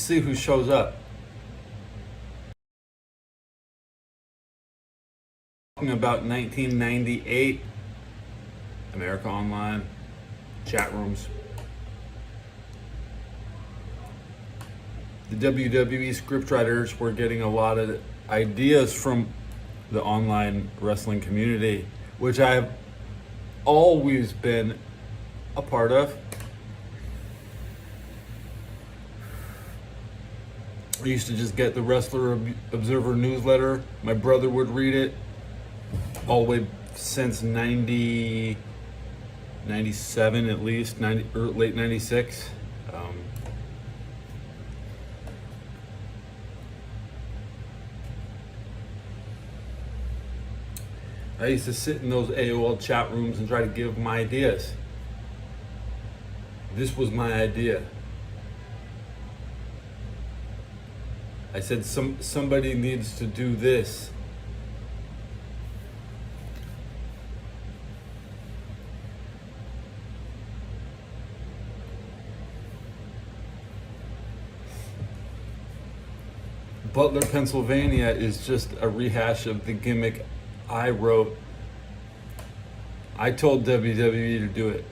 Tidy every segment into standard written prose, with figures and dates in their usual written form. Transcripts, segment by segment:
see who shows up. Talking about 1998, America Online, chat rooms. The WWE scriptwriters were getting a lot of ideas from the online wrestling community, which I've always been a part of. I used to just get the Wrestler Observer newsletter. My brother would read it all the way since 97 at least, late 96. I used to sit in those AOL chat rooms and try to give my ideas. This was my idea. I said somebody needs to do this. Butler, Pennsylvania is just a rehash of the gimmick I wrote. I told WWE to do it.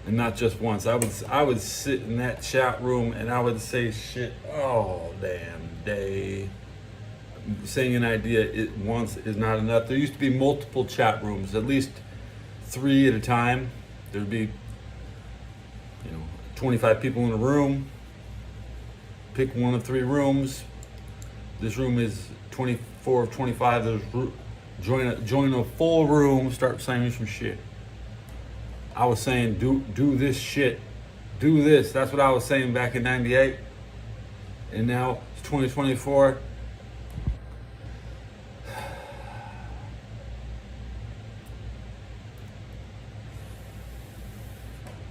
And not just once. I would sit in that chat room and I would say shit all damn day. Saying an idea once is not enough. There used to be multiple chat rooms, at least 3 at a time. There'd be 25 people in a room. Pick one of 3 rooms. This room is 24 of 25. There's join a full room. Start saying some shit. I was saying do this shit, do this. That's what I was saying back in '98, and now it's 2024.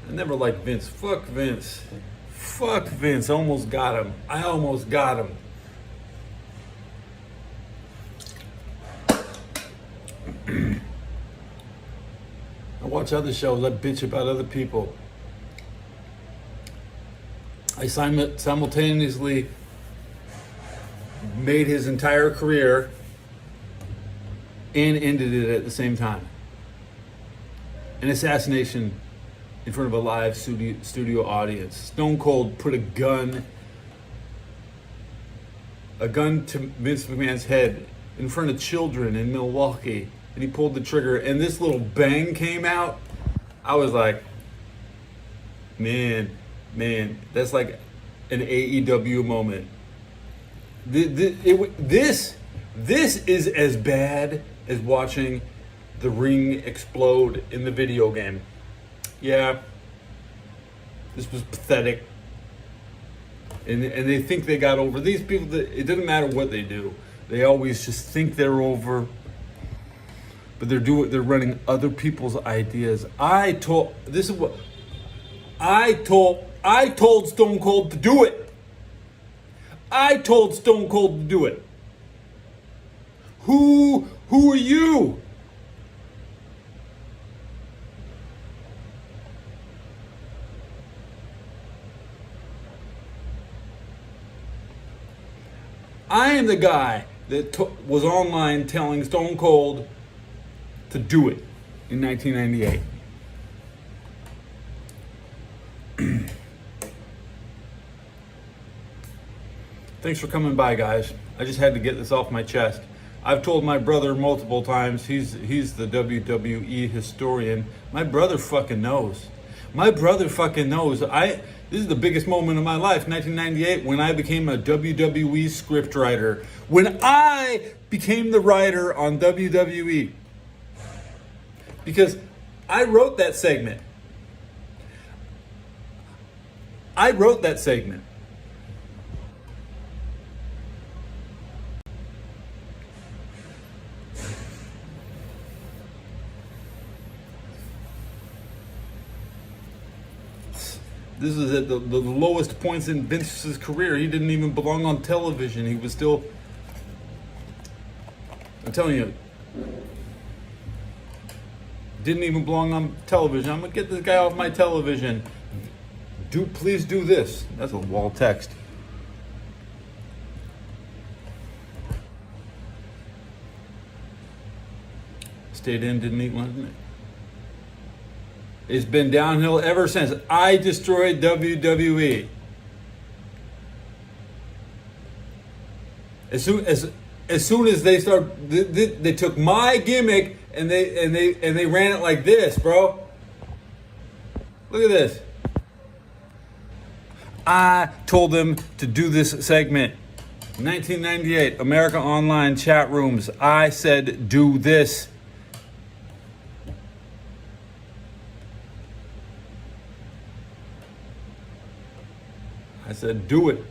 I never liked Vince. Fuck Vince. Fuck Vince. Almost got him. I almost got him. I watch other shows. I bitch about other people. I simultaneously made his entire career and ended it at the same time. An assassination in front of a live studio audience. Stone Cold put a gun to Vince McMahon's head in front of children in Milwaukee, and he pulled the trigger, and this little bang came out. I was like, man, that's like an AEW moment. This is as bad as watching the ring explode in the video game. Yeah, this was pathetic. And they think they got over. These people, it doesn't matter what they do. They always just think they're over. But they're running other people's ideas. I told Stone Cold to do it. I told Stone Cold to do it. Who are you? I am the guy that was online telling Stone Cold to do it in 1998. Thanks for coming by, guys. I just had to get this off my chest. I've told my brother multiple times, he's the WWE historian. My brother fucking knows. This is the biggest moment of my life, 1998, when I became a WWE scriptwriter. When I became the writer on WWE. Because I wrote that segment. This is at the lowest points in Vince's career. He didn't even belong on television. He was still, I'm telling you, didn't even belong on television. I'm gonna get this guy off my television. Please do this. That's a wall text. Stayed in, didn't eat lunch. It's been downhill ever since. I destroyed WWE. As soon as they start, they took my gimmick and they ran it like this, bro. Look at this. I told them to do this segment. 1998, America Online chat rooms. I said, do this. I said, do it.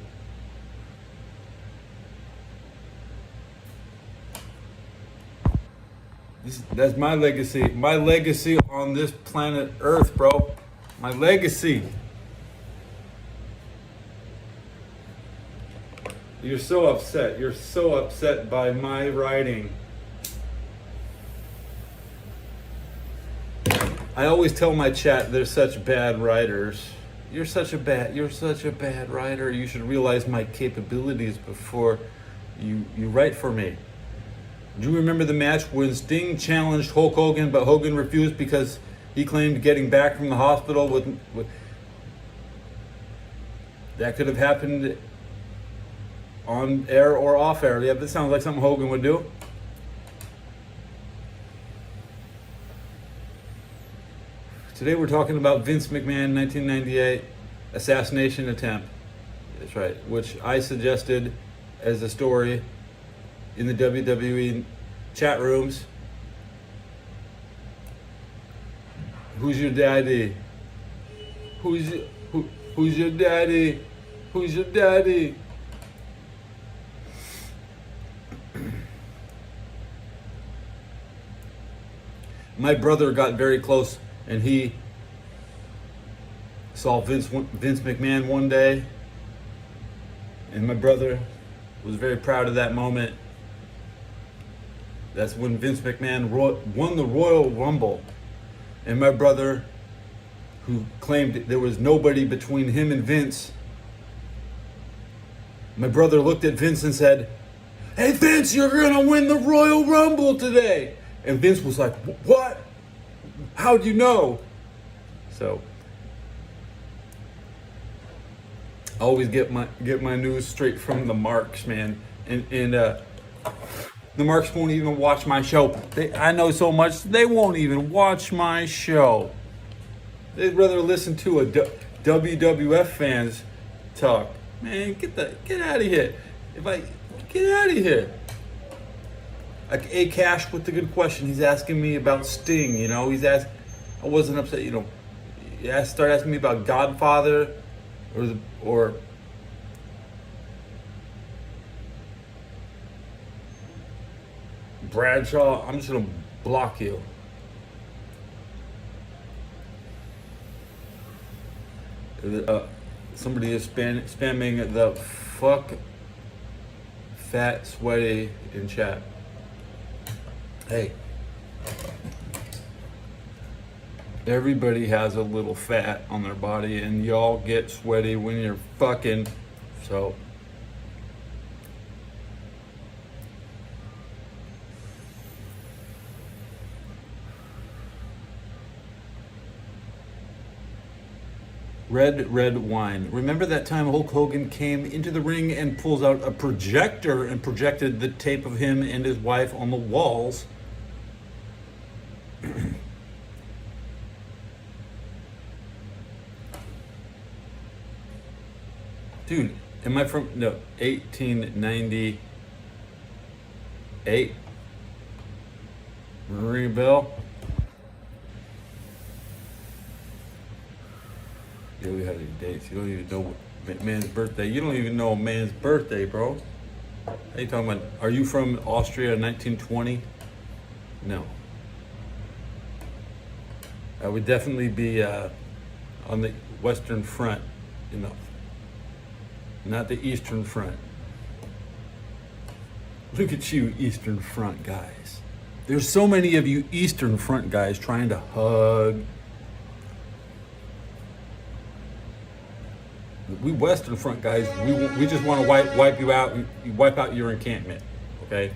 That's my legacy. My legacy on this planet Earth, bro. My legacy. You're so upset. You're so upset by my writing. I always tell my chat they're such bad writers. You're such a bad writer. You should realize my capabilities before you write for me. Do you remember the match when Sting challenged Hulk Hogan, but Hogan refused because he claimed getting back from the hospital with that could have happened on air or off air. Yeah, this sounds like something Hogan would do. Today we're talking about Vince McMahon 1998 assassination attempt. That's right, which I suggested as a story in the WWE chat rooms. Who's your daddy? Who's your daddy? Who's your daddy? My brother got very close and he saw Vince McMahon one day, and my brother was very proud of that moment. That's when Vince McMahon won the Royal Rumble, and my brother, who claimed there was nobody between him and Vince, my brother looked at Vince and said, "Hey Vince, you're gonna win the Royal Rumble today." And Vince was like, "What? How'd you know?" So I always get my news straight from the marks, man. And the marks won't even watch my show. I know so much, they won't even watch my show. They'd rather listen to a WWF fans talk. Man, get out of here. Get out of here. A Cash with the good question. He's asking me about Sting. You know, I wasn't upset. You know, start asking me about Godfather, or Bradshaw. I'm just gonna block you. Somebody is spamming the fuck fat sweaty in chat. Hey, everybody has a little fat on their body, and y'all get sweaty when you're fucking. So red wine. Remember that time Hulk Hogan came into the ring and pulls out a projector and projected the tape of him and his wife on the walls? Dude, am I from 1898? Ring a bell? You don't even have any dates. You don't even know man's birthday. You don't even know a man's birthday, bro. How you talking about? Are you from Austria in 1920? No. I would definitely be on the Western Front, you know, not the Eastern Front. Look at you, Eastern Front guys. There's so many of you Eastern Front guys trying to hug. We Western Front guys, we just want to wipe you out, wipe out your encampment, okay?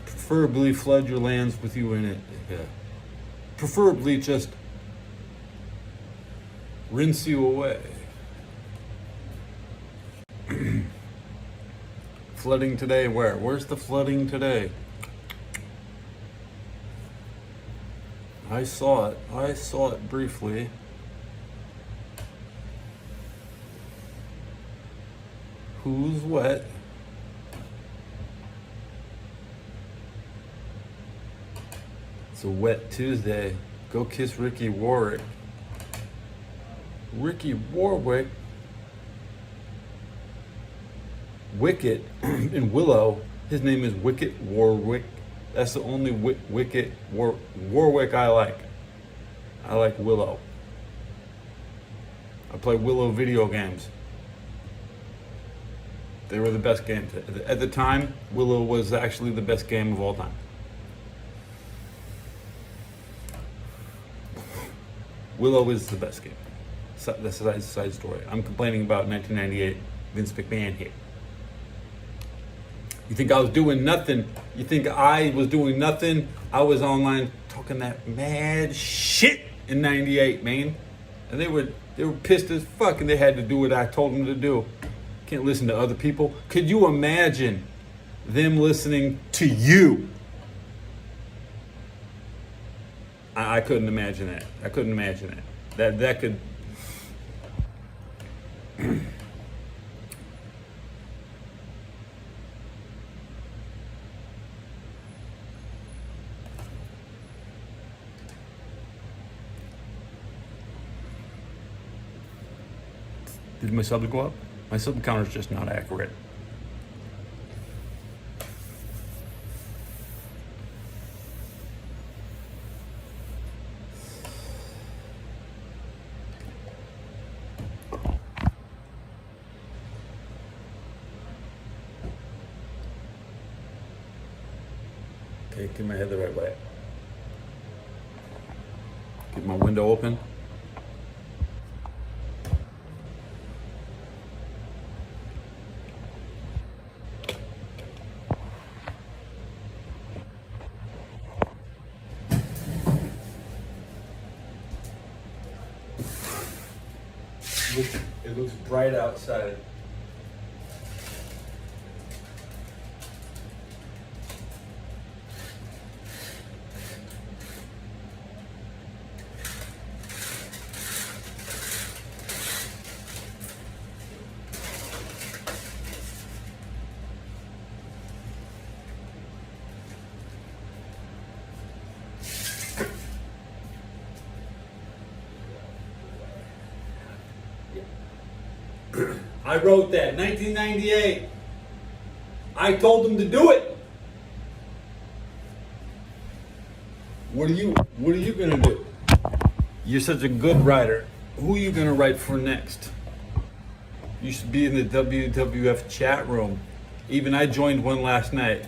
Preferably flood your lands with you in it. Yeah. Preferably just rinse you away. Flooding today, where? Where's the flooding today? I saw it briefly. Who's wet? It's a wet Tuesday. Go kiss Ricky Warwick. Ricky Warwick? Wicket in Willow, his name is Wicket Warwick. That's the only Wicket Warwick I like. I like Willow. I play Willow video games. They were the best games. At the time, Willow was actually the best game of all time. Willow is the best game. That's a side story. I'm complaining about 1998 Vince McMahon here. You think I was doing nothing? You think I was doing nothing? I was online talking that mad shit in '98, man. And they were pissed as fuck, and they had to do what I told them to do. Can't listen to other people. Could you imagine them listening to you? I couldn't imagine that. I couldn't imagine that. That could. Did my subs go up? My sub counter's just not accurate. Okay, keep my head the right way. Keep my window open. It looks bright outside. I wrote that, 1998. I told them to do it. What are you gonna do? You're such a good writer. Who are you gonna write for next? You should be in the WWF chat room. Even I joined one last night.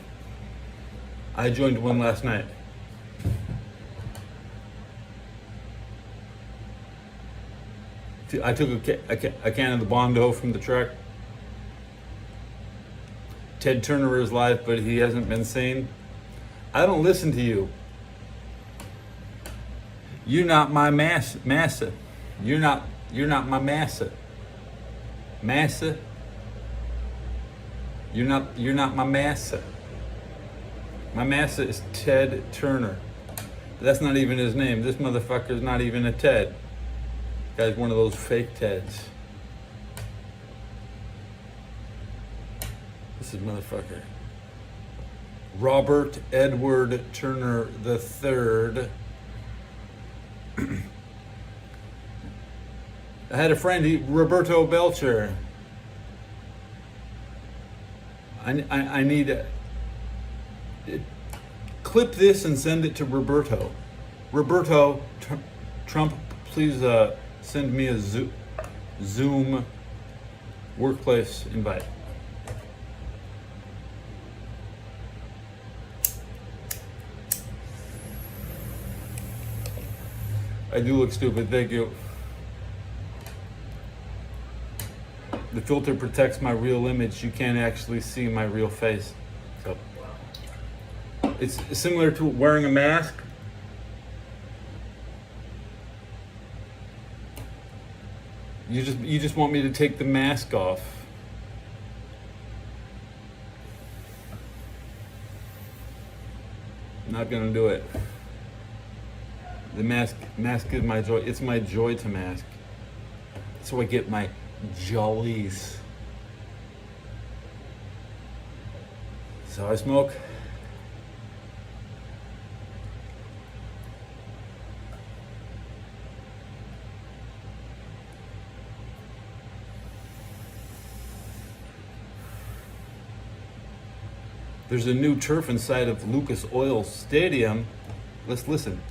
I took a can of the Bondo from the truck. Ted Turner is live, but he hasn't been seen. I don't listen to you. You're not my massa. You're not my massa. Massa. You're not my massa. My massa is Ted Turner. That's not even his name. This motherfucker's not even a Ted. Guy's one of those fake Teds. This is motherfucker. Robert Edward Turner III. I had a friend, Roberto Belcher. I need to clip this and send it to Roberto. Roberto, Trump, please send me a Zoom workplace invite. I do look stupid, thank you. The filter protects my real image. You can't actually see my real face. So it's similar to wearing a mask. You just want me to take the mask off. I'm not gonna do it. The mask is my joy. It's my joy to mask. So I get my jollies. So I smoke. There's a new turf inside of Lucas Oil Stadium. Let's listen.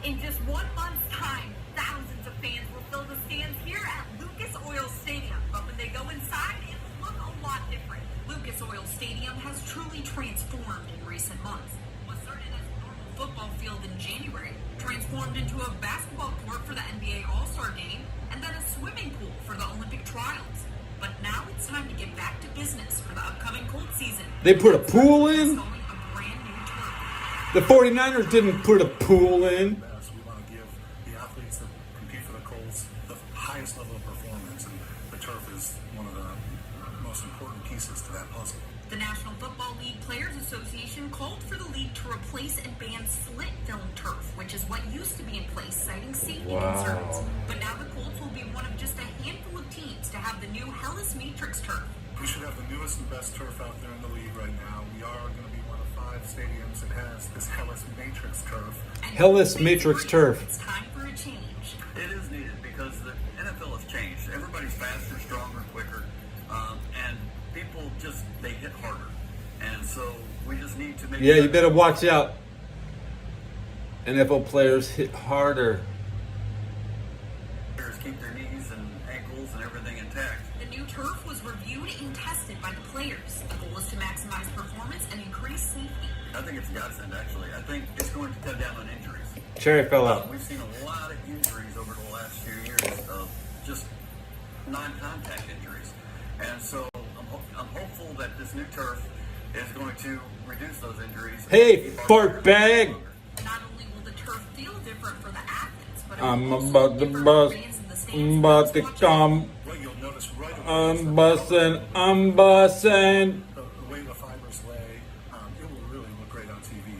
In just 1 month's time, thousands of fans will fill the stands here at Lucas Oil Stadium. But when they go inside, it will look a lot different. Lucas Oil Stadium has truly transformed in recent months. What started as a normal football field in January transformed into a basketball court for the NBA All-Star Game and then a swimming pool for the Olympic trials. But now it's time to get back to business for the upcoming cold season. They put a pool in? The 49ers didn't put a pool in. We want to give the athletes that compete for the Colts the highest level of performance, and the turf is one of the most important pieces to that puzzle. The National Football League Players Association called for the league to replace and ban slit film turf, which is what used to be in place, citing safety concerns. But now the Colts will be one of just a handful of teams to have the new Hellas Matrix turf. We should have the newest and best turf out there in the league right now. We are going to be one of 5 stadiums that has this Hellas Matrix turf. Hellas Matrix turf. It's time for a change. It is needed because the NFL has changed. Everybody's faster, stronger, quicker, and people just, they hit harder. And so we just need to make Yeah, you better watch out. NFL players hit harder. Players keep their knees and ankles and everything intact. The new turf was reviewed and tested by the players. The goal is to maximize performance and increase safety. I think it's a godsend, actually. I think it's going to cut down on injuries. Cherry fell out. We've seen a lot of injuries over the last few years of just non-contact injuries. And so I'm hopeful that this new turf is going to reduce those injuries. Hey, fart bag! Not only will the turf feel different for the athletes, but I'm about to bust. I'm about to come. What you'll notice right away I'm busting. I'm busting. the way the fibers lay, it will really look great on TV.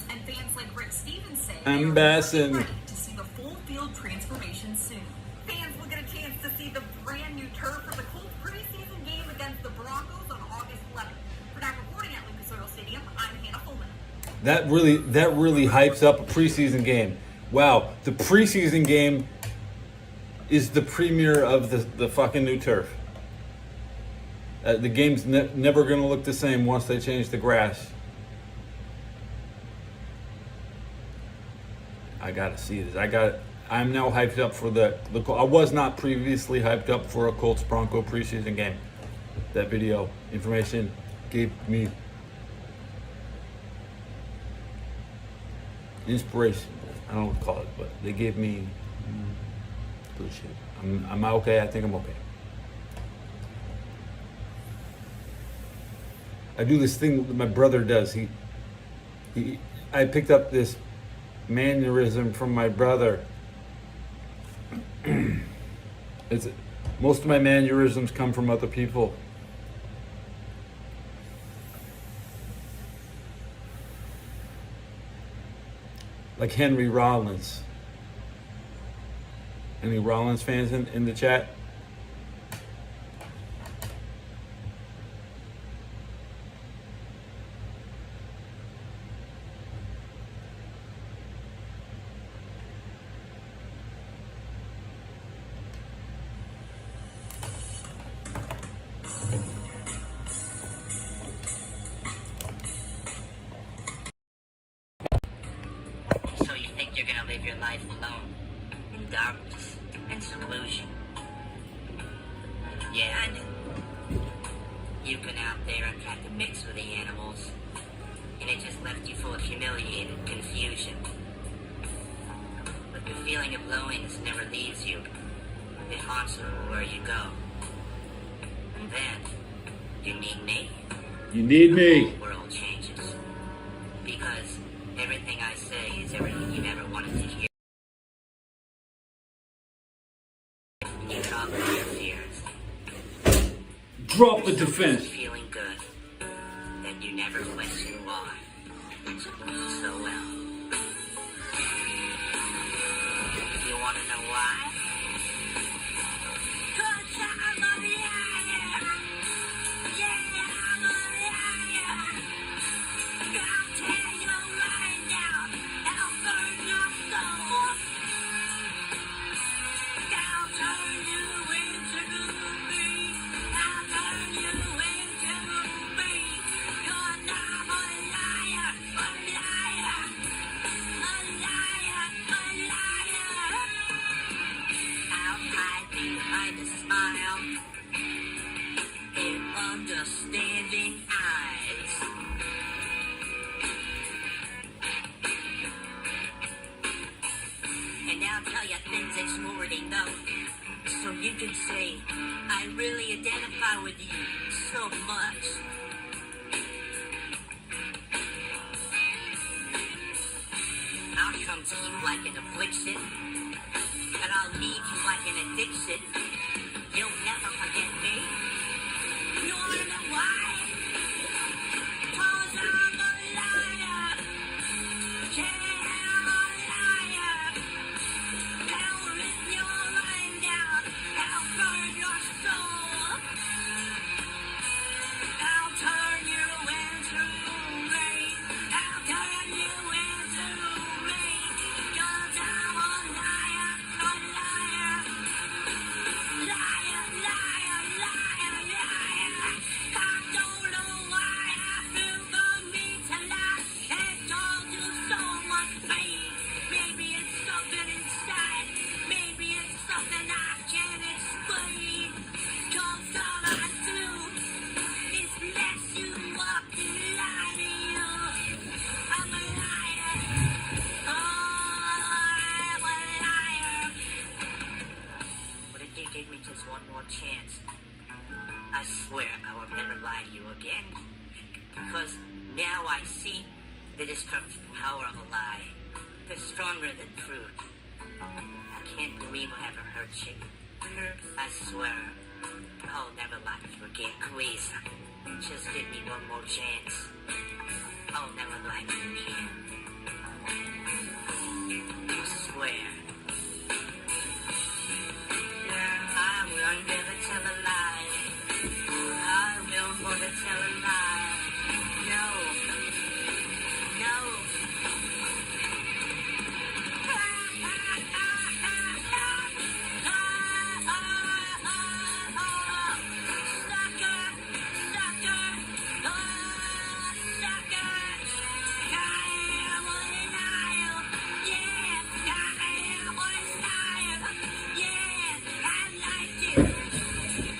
And fans like Rick Stevens say I'm they are bassin'. ready to see the full field transformation soon. Fans will get a chance to see the brand new turf for the Colts preseason game against the Broncos on August 11th. For now, reporting at Lucas Oil Stadium, I'm Hannah Fullman. That really hypes up a preseason game. Wow, the preseason game is the premiere of the fucking new turf. The game's never going to look the same once they change the grass. I gotta see this. I'm now hyped up for the. I was not previously hyped up for a Colts Bronco preseason game. That video information gave me inspiration. I don't know what to call it, but they gave me good shit. I'm okay. I think I'm okay. I do this thing that my brother does. I picked up this mannerism from my brother. Most of my mannerisms come from other people. Like Henry Rollins. Any Rollins fans in the chat? So you think you're gonna live your life alone, in darkness and seclusion? Yeah, I know. You've been out there and tried to mix with the animals, and it just left you full of humiliated confusion. feeling of loneliness never leaves you. It haunts you where you go. And then, you need me. You need The me. whole world changes. Because everything I say is everything you've ever wanted to hear. You drop your fears. Drop the defense. Feeling good. Then you never question why. So well. You want to know why? 'Cause I'm a liar. Yeah, I'm a liar. I'll tear you right down. I'll burn your soul. I'll turn you into me. I'll turn you into me. 'Cause I'm a liar. A liar. A liar. A liar. I'll hide behind a smile. In understanding eyes. And I'll tell you things that you already know. So you can say, I really identify with you so much. I'll come to you like an affliction. And I'll need you like an addiction. You'll never forget me. You wanna know why? 'Cause I'm a liar. Yeah, I'm a liar. I'll rip your mind out. I'll burn your soul. I'll turn you into me. I'll turn you into me. 'Cause I'm a liar, a liar. Liar, liar, liar, liar. I don't know why I feel the need to lie and cause you so much pain. Maybe it's something inside. Maybe it's something I can't explain. 'Cause all I do is let you up and lie to you. I'm a liar. Oh, I'm a liar. What if you gave me just one more chance? I swear I will never lie to you again. Because now I see the destructive power of a lie. It's stronger than truth. I can't believe I ever hurt you. I swear I'll never lie to you again. Please, just give me one more chance. I'll never lie to you again. I swear. I will never tell a lie. I will never tell a lie. No. No. Sucker. Sucker. Sucker. I am a liar. Yeah, I am a liar. Yeah, I like it.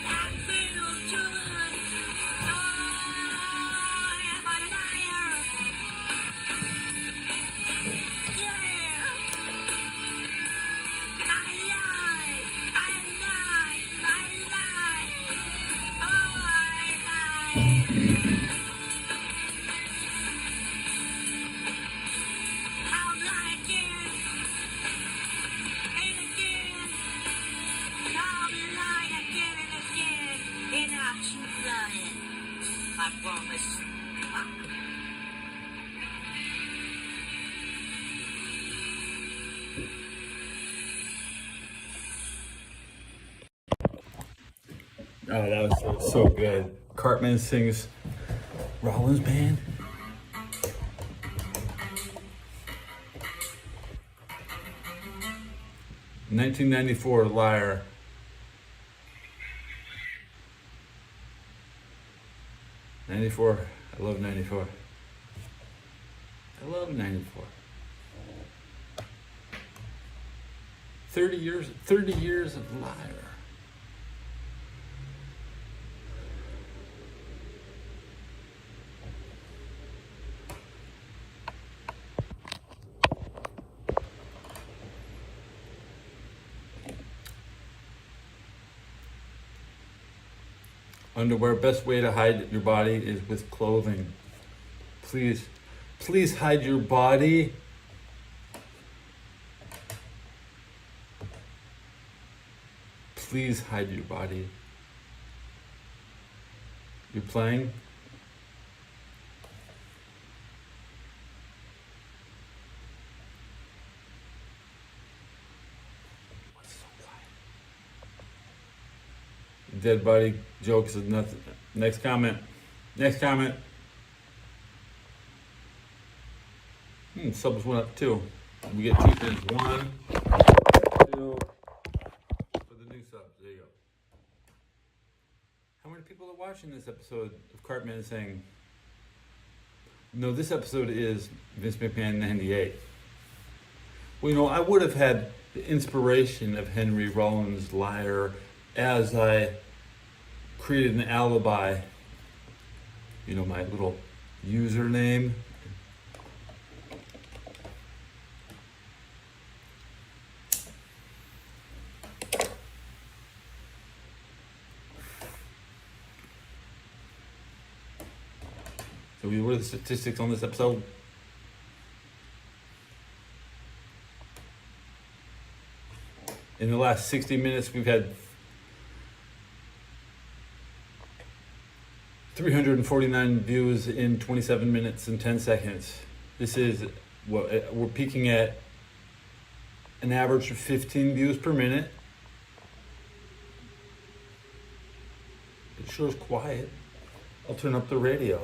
I feel good. I am a liar. Yeah. I lie. I lie. I lie. Oh, I lie. I'll lie again and again. I'll lie again and again, and I'll keep lying. I promise. Oh, that was so good. Cartman sings Rollins Band. "1994 Liar." '94. I love '94. I love '94. 30 years of Liar. Underwear, best way to hide your body is with clothing. Please hide your body. Please hide your body. You're playing? Dead body jokes is nothing. Next comment. Subs went up too. We get 2 things. 1, 2 for the new subs. There you go. How many people are watching this episode of Cartman saying? No, this episode is Vince McMahon 98. Well, I would have had the inspiration of Henry Rollins' Liar as I created an alibi, my little username. So what are the statistics on this episode? In the last 60 minutes, we've had 349 views in 27 minutes and 10 seconds. This is what we're peaking at, an average of 15 views per minute. It sure is quiet. I'll turn up the radio.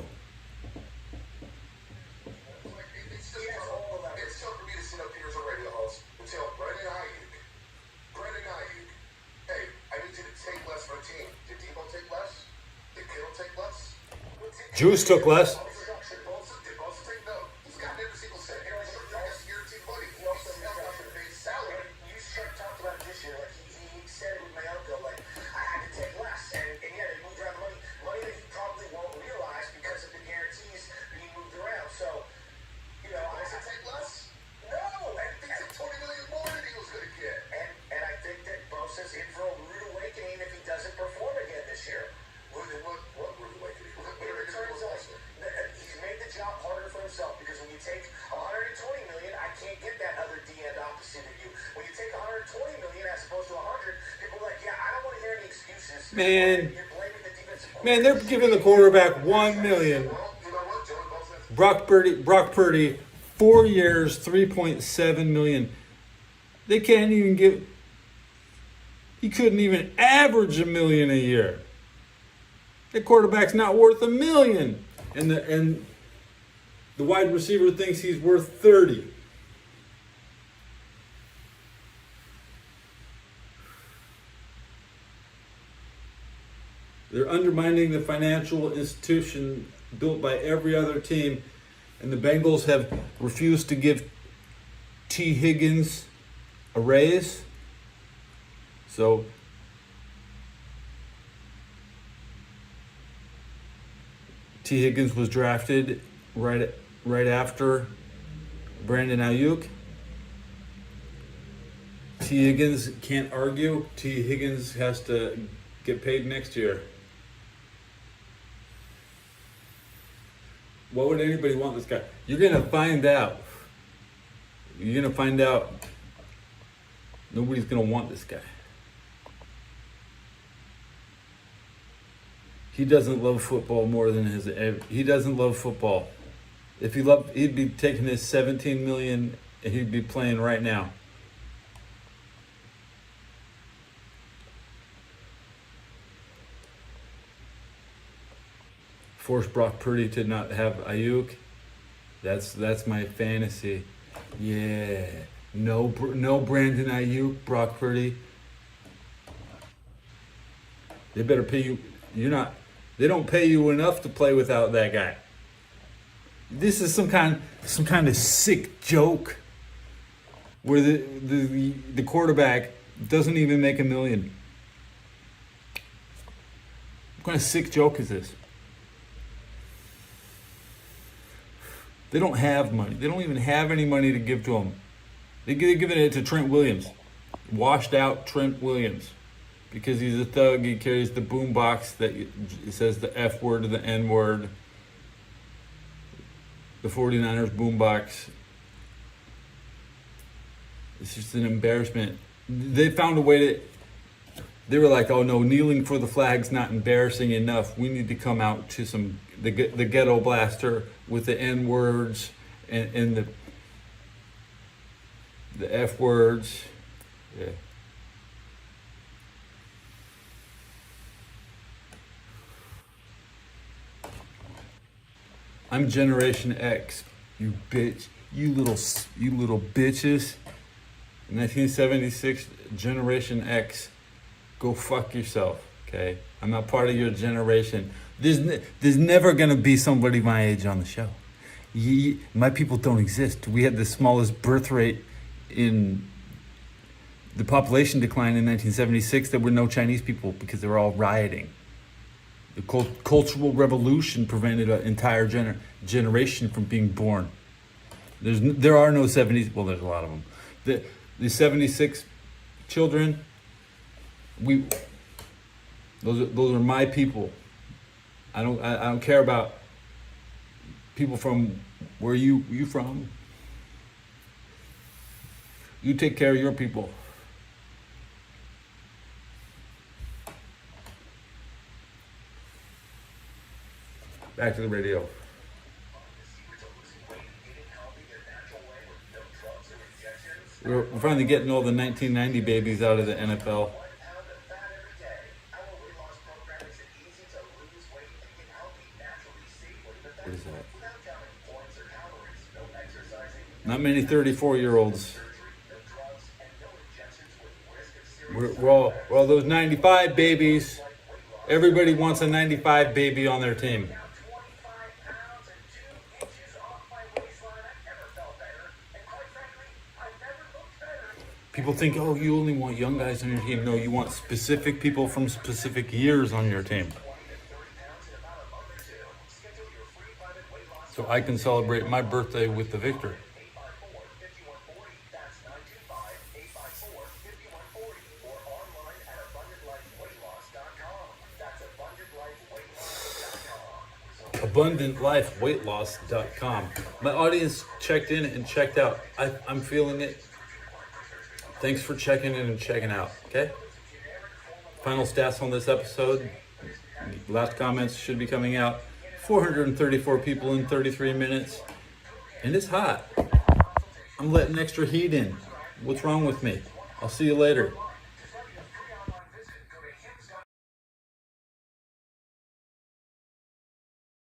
It's tough for me to sit up here as a radio host and tell Brendan Ayuk, hey, I need you to take less for a team. Did Debo take less? Did Kittle take less? Juice took less. Did Bosa take no? He's got every single cent. That's guaranteed money. He also got the base salary. You talked about it this year. Like he said it with Mayoko. Like I had to take less, and yeah, they moved around money that he probably won't realize because of the guarantees being moved around. So, does it take less? No, and he took $20 million more than he was going to get. And I think that Bosa's in for a rude awakening if he doesn't perform again this year. What rude awakening? It turns out he's made the job harder for himself because when you take $120 million, I can't get that other D end opposite of you. When you take $120 million as opposed to $100, people are like, yeah, I don't want to hear any excuses. You're blaming the defensive Man, they're giving the quarterback $1 million. Well, you know what, Joey Bosa? Brock Purdy, 4 years, $3.7 million. They can't even give. He couldn't even average $1 million a year. The quarterback's not worth $1 million, and the wide receiver thinks he's worth 30. They're undermining the financial institution built by every other team, and the Bengals have refused to give T. Higgins a raise. So T. Higgins was drafted right after Brandon Ayuk. T. Higgins can't argue. T. Higgins has to get paid next year. Why would anybody want this guy? You're going to find out. Nobody's going to want this guy. He doesn't love football more than he doesn't love football. If he loved, he'd be taking his $17 million and he'd be playing right now. Force Brock Purdy to not have Ayuk. That's my fantasy. Yeah. No Brandon Ayuk, Brock Purdy. They better pay you. They don't pay you enough to play without that guy. This is some kind of sick joke where the quarterback doesn't even make $1 million. What kind of sick joke is this? They don't have money. They don't even have any money to give to him. They're giving it to Trent Williams. Washed out Trent Williams. because he's a thug. He carries the boombox that says the F word or the N word. The 49ers boombox. It's just an embarrassment. They found a way to. They were like, "Oh no, kneeling for the flag's not embarrassing enough. We need to come out to the ghetto blaster with the N words and the F words." Yeah. I'm Generation X. You bitch. You little bitches. 1976 Generation X. Go fuck yourself, okay? I'm not part of your generation. There's never gonna be somebody my age on the show. My people don't exist. We had the smallest birth rate in the population decline in 1976. There were no Chinese people because they were all rioting. The Cultural Revolution prevented an entire generation from being born. There are no 70s. Well, there's a lot of them. The 76 children. Those are my people. I don't care about people from where you from. You take care of your people. Back to the radio. We're finally getting all the 1990 babies out of the NFL. What is that? Not many 34-year-olds. We're all those 95 babies. Everybody wants a 95 baby on their team. People think, oh, you only want young guys on your team. No, you want specific people from specific years on your team. So I can celebrate my birthday with the victory. AbundantLifeWeightLoss.com. My audience checked in and checked out. I'm feeling it. Thanks for checking in and checking out, okay? Final stats on this episode. Last comments should be coming out. 434 people in 33 minutes. And it's hot. I'm letting extra heat in. What's wrong with me? I'll see you later.